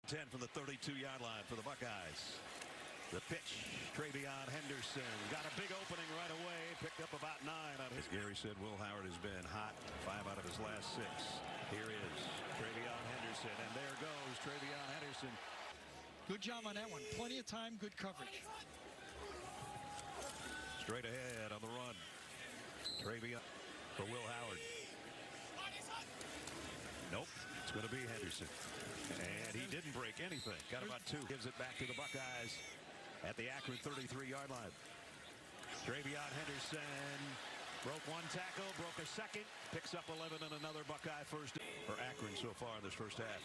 10 from the 32-yard line for the Buckeyes. The pitch, TreVeyon Henderson got a big opening right away, picked up about 9 on it. As Gary said, Will Howard has been hot 5 out of his last 6. Here is TreVeyon Henderson, and there goes TreVeyon Henderson. Good job on that one. Plenty of time, good coverage. Straight ahead on the run. TreVeyon for Will Howard. Nope, it's going to be Henderson. And he didn't break anything. Got about 2. Gives it back to the Buckeyes at the Akron 33-yard line. TreVeyon Henderson broke 1 tackle, broke a second, picks up 11 and another Buckeye first for Akron so far in this first half.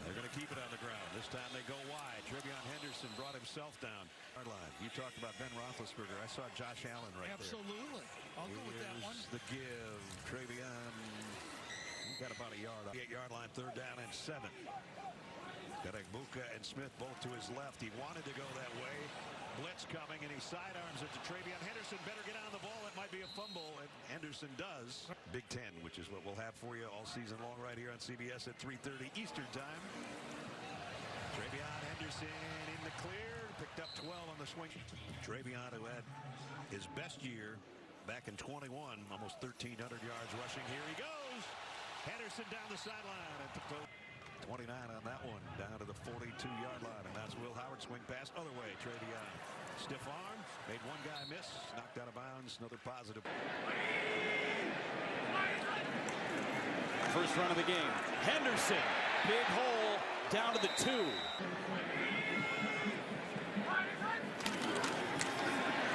They're going to keep it on the ground. This time they go wide. TreVeyon Henderson brought himself down. Line. You talked about Ben Roethlisberger. I saw Josh Allen right Absolutely. there. I'll go with that one. The give. TreVeyon got about a yard. 8-yard line, 3rd down and 7. Got Buka and Smith both to his left. He wanted to go that way. Blitz coming, and he sidearms it to TreVeyon Henderson. Better get on the ball. It might be a fumble, and Henderson does. Big Ten, which is what we'll have for you all season long right here on CBS at 3:30 Eastern Time. TreVeyon Henderson in the clear. Picked up 12 on the swing. TreVeyon, who had his best year back in 21, almost 1,300 yards rushing. Here he goes. Henderson down the sideline at the 29 on that one, down to the 42-yard line, and that's Will Howard swing pass other way. TreVeyon, stiff arm, made one guy miss, knocked out of bounds. Another positive. First run of the game. Henderson, big hole down to the 2.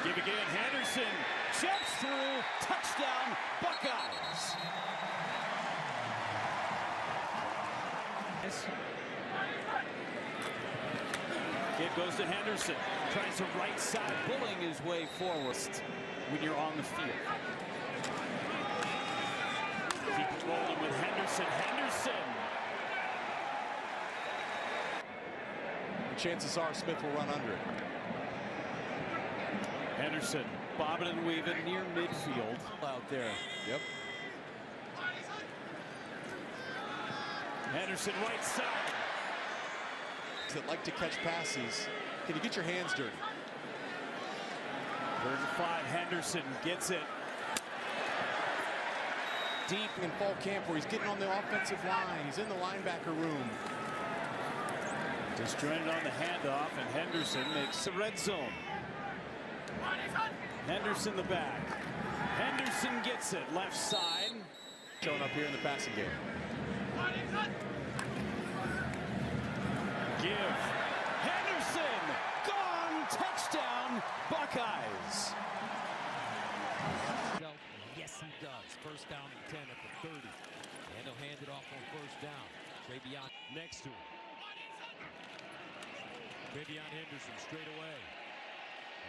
Give again. Henderson jumps through. Touchdown, Buckeyes. Kid goes to Henderson. Tries to right side, pulling his way forward when you're on the field. Keep it rolling with Henderson. And chances are Smith will run under it. Henderson bobbing and weaving near midfield out there. Yep. Henderson right side. That like to catch passes. Can you get your hands dirty? 3rd and 5. Henderson gets it Deep in fall camp where he's getting on the offensive line. He's in the linebacker room. Disjointed on the handoff, and Henderson makes the red zone. Henderson the back. Henderson gets it left side. Showing up here in the passing game. Give. Henderson gone. Touchdown, Buckeyes. Yes, he does. First down and 10 at the 30. And he'll hand it off on first down. TreVeyon next to him. TreVeyon Henderson straight away.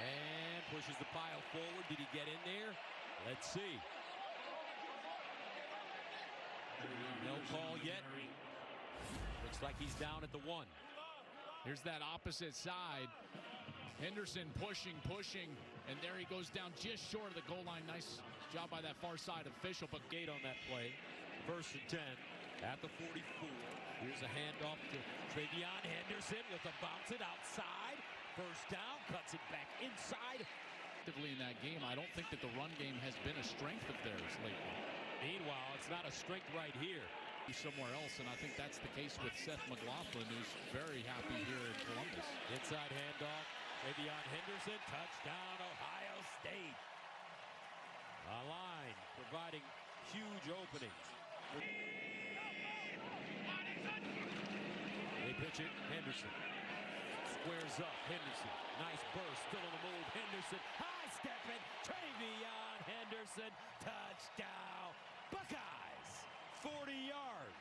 And pushes the pile forward. Did he get in there? Let's see. No call yet. Looks like he's down at the 1. Here's that opposite side. Henderson pushing, and there he goes down just short of the goal line. Nice job by that far side official, but Gate on that play. 1st and 10 at the 44. Here's a handoff to TreVeyon Henderson with a bounce it outside. First down, cuts it back inside. in that game, I don't think that the run game has been a strength of theirs lately. Meanwhile, it's not a strength right here. Somewhere else, and I think that's the case with Seth McLaughlin, who's very happy here in Columbus. Inside handoff, TreVeyon Henderson, touchdown, Ohio State. A line providing huge openings. They pitch it, Henderson. Squares up, Henderson. Nice burst, still on the move, Henderson. High stepping, TreVeyon Henderson, touchdown, Buckeyes. 40 yards.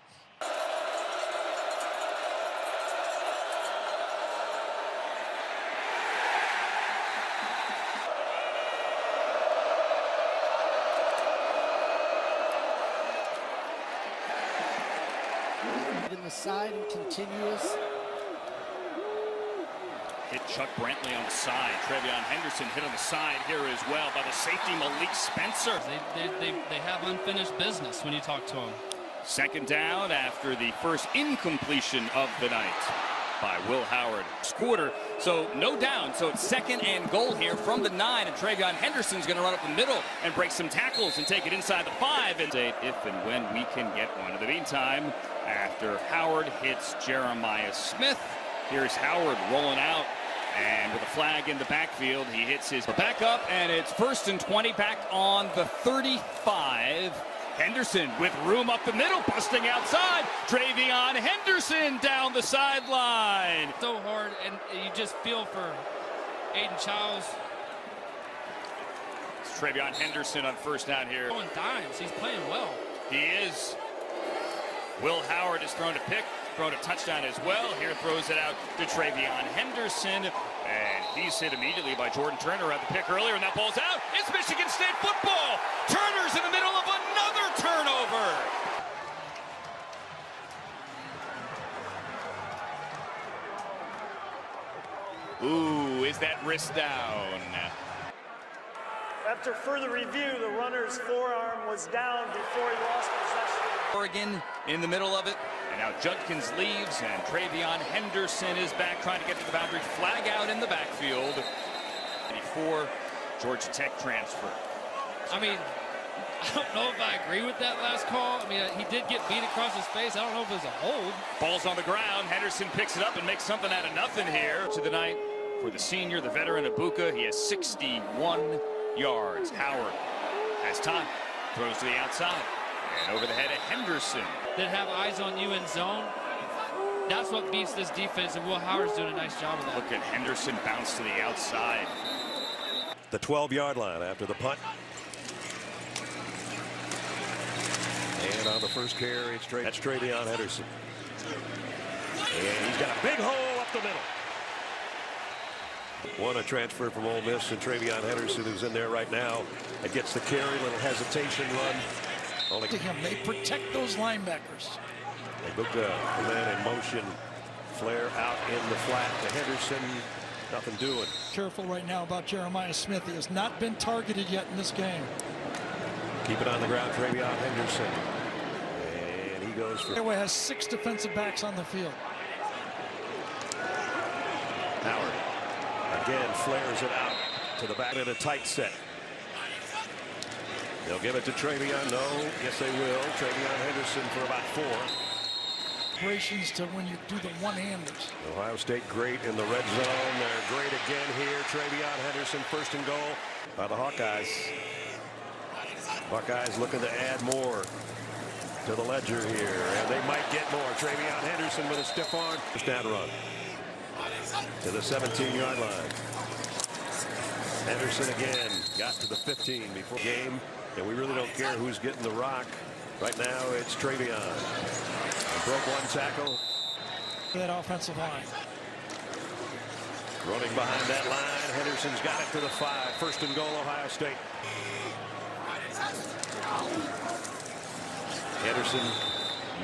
In the side and continuous. Hit Chuck Brantley on the side. TreVeyon Henderson hit on the side here as well by the safety Malik Spencer. They have unfinished business when you talk to them. Second down after the first incompletion of the night by Will Howard. Quarter, so no down. So it's second and goal here from the 9, and TreVeyon Henderson's going to run up the middle and break some tackles and take it inside the 5. And if and when we can get one. In the meantime, after Howard hits Jeremiah Smith, here's Howard rolling out, and with a flag in the backfield, he hits his backup, and it's 1st and 20 back on the 35. Henderson with room up the middle, busting outside. TreVeyon Henderson down the sideline. So hard, and you just feel for Aiden Childs. It's TreVeyon Henderson on first down here. Throwing dimes, he's playing well. He is. Will Howard has thrown a pick, thrown a touchdown as well. Here throws it out to TreVeyon Henderson, and he's hit immediately by Jordan Turner at the pick earlier, and that ball's out. It's Michigan State football. Turner's in the middle of another turnover. Ooh, is that wrist down? After further review, the runner's forearm was down before he lost possession. Oregon in the middle of it, and now Judkins leaves, and TreVeyon Henderson is back trying to get to the boundary. Flag out in the backfield. 84, Georgia Tech transfer. I mean, I don't know if I agree with that last call. I mean, he did get beat across his face. I don't know if it was a hold. Ball's on the ground. Henderson picks it up and makes something out of nothing here. To the night for the senior, the veteran Abuka. He has 61 yards. Howard has time. Throws to the outside. And over the head of Henderson. That have eyes on you in zone. That's what beats this defense, and Will Howard's doing a nice job of that. Look at Henderson bounce to the outside. The 12-yard line after the punt. And on the first carry, that's TreVeyon Henderson. And he's got a big hole up the middle. One a transfer from Ole Miss, and TreVeyon Henderson, who's in there right now. It gets the carry, little hesitation run. Only To him, they protect those linebackers. they book a man in motion. Flare out in the flat to Henderson. Nothing doing. Careful right now about Jeremiah Smith. He has not been targeted yet in this game. Keep it on the ground, TreVeyon Henderson. And he goes for... Iowa has 6 defensive backs on the field. Howard again flares it out to the back in a tight set. They'll give it to TreVeyon. No, yes they will. TreVeyon Henderson for about 4. Operations to when you do the one-handers. Ohio State great in the red zone. They're great again here. TreVeyon Henderson, 1st and goal by the Hawkeyes. Buckeyes looking to add more to the ledger here, and they might get more. TreVeyon Henderson with a stiff arm. First down run to the 17-yard line. Henderson again got to the 15 before game, and we really don't care who's getting the rock. Right now it's TreVeyon. Broke one tackle. That offensive line. Running behind that line. Henderson's got it to the 5. 1st and goal, Ohio State. Henderson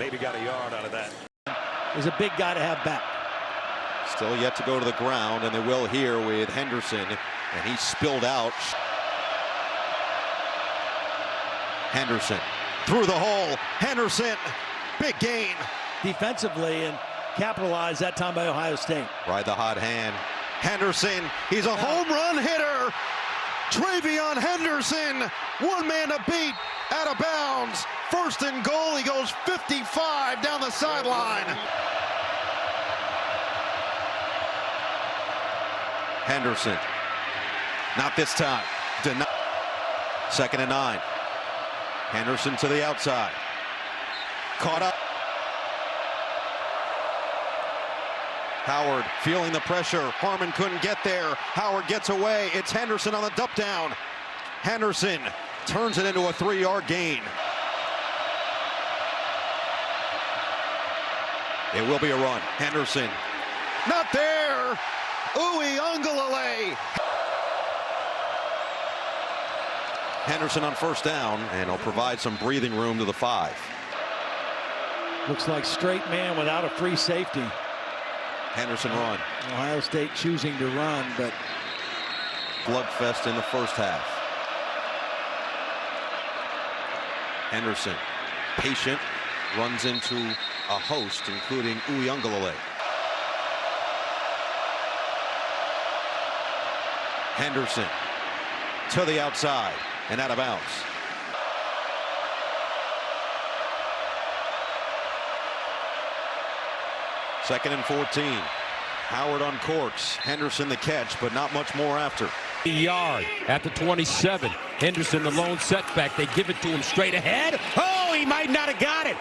maybe got a yard out of that. Is a big guy to have back. Still yet to go to the ground, and they will here with Henderson, and he spilled out. Henderson through the hole. Henderson, big gain. Defensively and capitalized that time by Ohio State. Right, the hot hand. Henderson, he's a home run hitter. TreVeyon Henderson, one man to beat, out of bounds. 1st and goal, he goes 55 down the sideline. Henderson, not this time. 2nd and 9. Henderson to the outside. Caught up. Howard feeling the pressure. Harmon couldn't get there. Howard gets away. It's Henderson on the dump down. Henderson turns it into a 3-yard gain. It will be a run. Henderson, not there. Uwe Ungalale. Henderson on 1st down, and he'll provide some breathing room to the 5. Looks like straight man without a free safety. Henderson run. Ohio State choosing to run, but Bloodfest in the first half. Henderson, patient, runs into a host, including Uyunglele. Henderson to the outside and out of bounds. Second and 14. Howard on corks. Henderson the catch, but not much more after. Yard at the 27. Henderson the lone setback. They give it to him straight ahead. Oh, he might not have got it.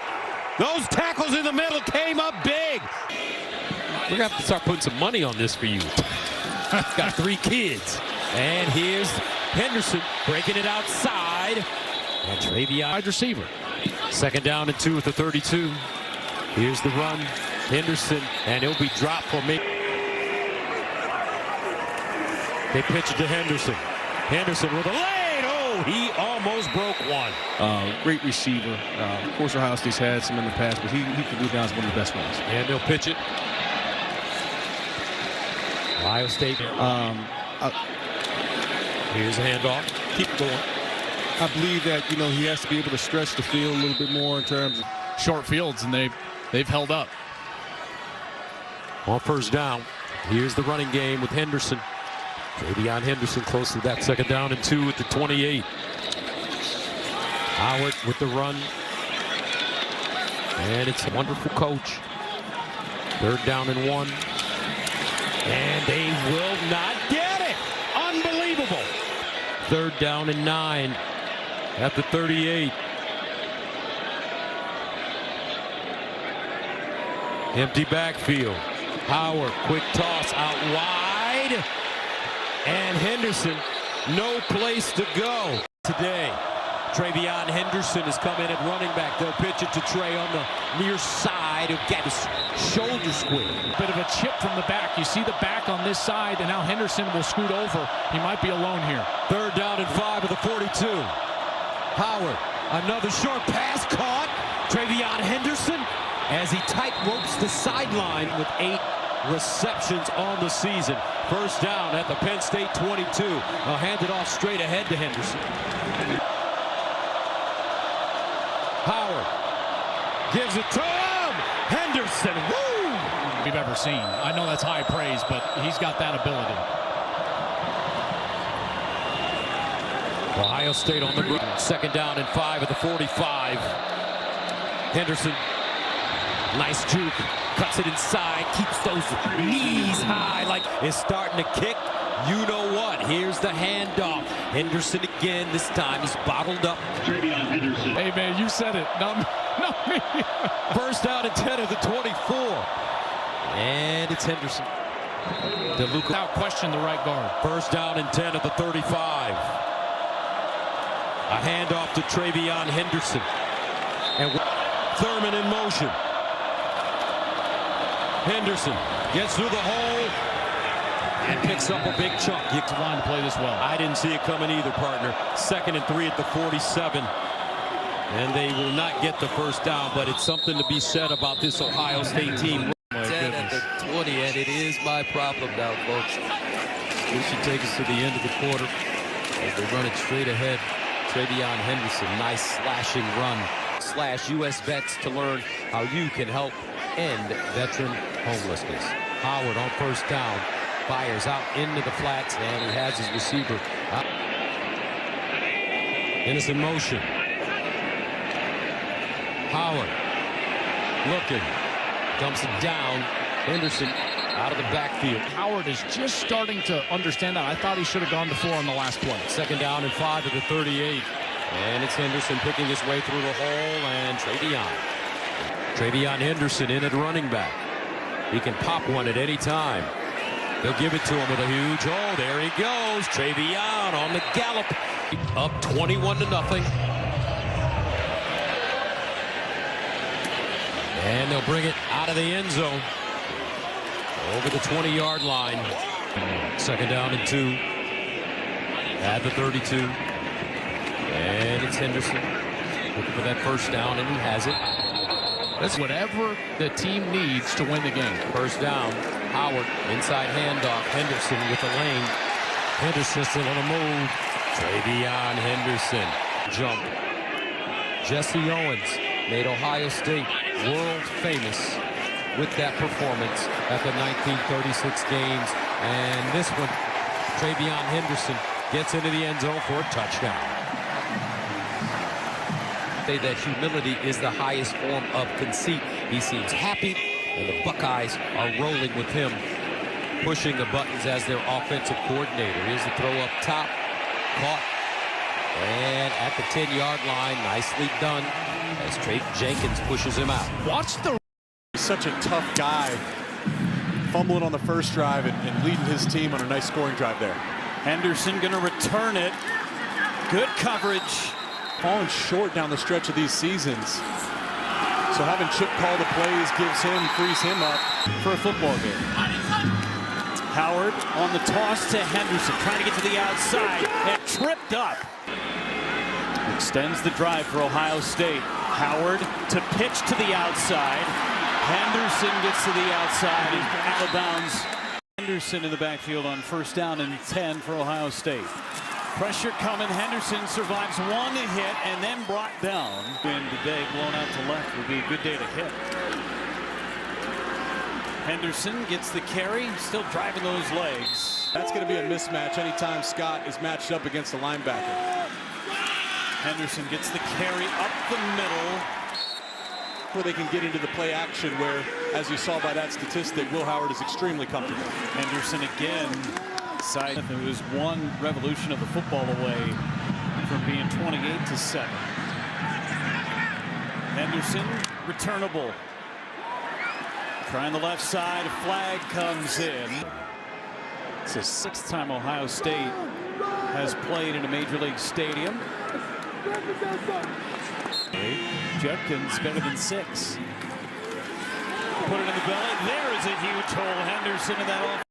Those tackles in the middle came up big. We're going to have to start putting some money on this for you. Got 3 kids. And here's Henderson breaking it outside. And TreVeyon wide receiver. Second down and 2 at the 32. Here's the run. Henderson, and he'll be dropped for me. They pitch it to Henderson. Henderson with a lane. Oh, he almost broke one. Great receiver. Of course, Ohio State's had some in the past, but he can go down as one of the best ones. And they'll pitch it. Ohio State. Here's a handoff. Keep it going. I believe that, he has to be able to stretch the field a little bit more in terms of short fields, and they've held up. On first down, here's the running game with Henderson. TreVeyon Henderson close to that. Second down and 2 at the 28. Howard with the run. And it's a wonderful coach. Third down and 1. And they will not get it. Unbelievable. Third down and 9 at the 38. Empty backfield. Howard, quick toss out wide. And Henderson, no place to go today. TreVeyon Henderson has come in at running back. They'll pitch it to Trey on the near side. He'll get his shoulder square. Bit of a chip from the back. You see the back on this side, and now Henderson will scoot over. He might be alone here. Third down and 5 at the 42. Howard, another short pass caught. TreVeyon Henderson as he tight ropes the sideline with 8 receptions on the season. First down at the Penn State 22. I'll hand it off straight ahead to Henderson. Howard gives it to him. Henderson, woo! We've ever seen. I know that's high praise, but he's got that ability. Ohio State on the move. Second down and 5 at the 45. Henderson, nice juke, cuts it inside, keeps those knees high like is starting to kick. You know what? Here's the handoff. Henderson again. This time he's bottled up. TreVeyon Henderson. Hey man, you said it. Not me. First down and 10 at the 24. And it's Henderson. DeLuca. Without question, the right guard. First down and 10 at the 35. A handoff to TreVeyon Henderson. And Thurman in motion. Henderson gets through the hole and picks up a big chunk. You line to play this well. I didn't see it coming either, partner. Second and 3 at the 47. And they will not get the first down, but it's something to be said about this Ohio State team. 10 at the 20, and it is my problem now, folks. This should take us to the end of the quarter as they run it straight ahead. TreVeyon Henderson, nice slashing run. Slash U.S. Vets to learn how you can help end veteran homelessness. Howard on first down. Fires out into the flats, and he has his receiver out. Innocent motion. Howard looking. Dumps it down. Henderson out of the backfield. Howard is just starting to understand that. I thought he should have gone to 4 on the last play. Second down and 5 at the 38. And it's Henderson picking his way through the hole, and TreVeyon Henderson in at running back. He can pop one at any time. They'll give it to him with a huge, oh, there he goes. TreVeyon on the gallop. Up 21-0. And they'll bring it out of the end zone. Over the 20-yard line. Second down and 2. At the 32. And it's Henderson looking for that first down, and he has it. That's whatever the team needs to win the game. First down. Howard, inside handoff. Henderson with the lane. Henderson still on the move. TreVeyon Henderson. Jump. Jesse Owens made Ohio State world famous with that performance at the 1936 games. And this one, TreVeyon Henderson gets into the end zone for a touchdown. Say that humility is the highest form of conceit. He seems happy, and the Buckeyes are rolling with him, pushing the buttons as their offensive coordinator. Here's the throw up top, caught, and at the 10-yard line, nicely done as Trey Jenkins pushes him out. Watch the... Such a tough guy, fumbling on the first drive and leading his team on a nice scoring drive there. Henderson going to return it. Good coverage. Falling short down the stretch of these seasons. So having Chip call the plays frees him up for a football game. Howard on the toss to Henderson, trying to get to the outside and tripped up. Extends the drive for Ohio State. Howard to pitch to the outside. Henderson gets to the outside. He's out of bounds. Henderson in the backfield on first down and 10 for Ohio State. Pressure coming. Henderson survives one hit and then brought down. And today, blown out to left would be a good day to hit. Henderson gets the carry, still driving those legs. That's going to be a mismatch anytime Scott is matched up against a linebacker. Henderson gets the carry up the middle. Where they can get into the play action where, as you saw by that statistic, Will Howard is extremely comfortable. Henderson again. It was one revolution of the football away from being 28-7. Henderson, returnable. Trying the left side, a flag comes in. It's the 6th time Ohio State has played in a major league stadium. Judkins better than 6. Put it in the belly. There is a huge hole. Henderson in that off.